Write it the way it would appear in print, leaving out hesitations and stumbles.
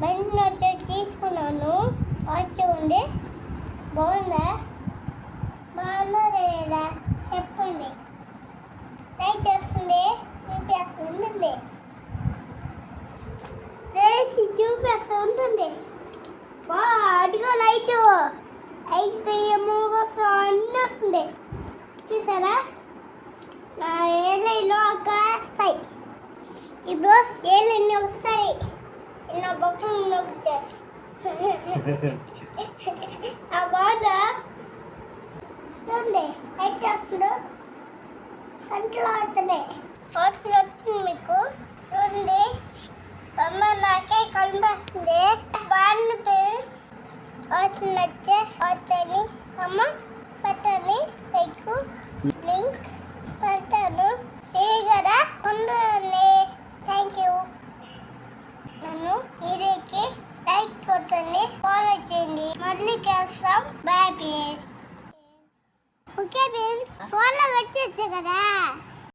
బండి వచ్చి తీసుకున్నాను. వచ్చి ఉంది. బాగుందా? బాగుందా లేదా చెప్పండి. లైట్ వస్తుంది, చూపేస్తుంది, వేసి చూపేస్తుంది. బా అదిగో లైటు అయితే ఏమో అన్నీ వస్తుంది. చూసారా? నా ఏళ్ళలో వస్తాయి. ఇప్పుడు ఏళ్ళన్నీ వస్తాయి. నా బొక్కలు నొక్కితే ఆ బాధ చూడండి. లైట్ వస్తుంది, కంట్లో అవుతున్నాయి. వచ్చింది మీకు చూడండి. అమ్మ నాకే కనిపిస్తుంది. బాగుంది ఫ్రెండ్స్. వచ్చినట్టే వచ్చని అమ్మ పెట్టని లైక్ లింక్ పెడతాను. కదా ఉండండి. Thank you. నన్ను వీడియోకి లైక్ కొట్టండి, ఫాలో చేయండి. మళ్ళీ కలుస్తాం. Bye please. Okay friends, follow వచ్చేచ్చు కదా.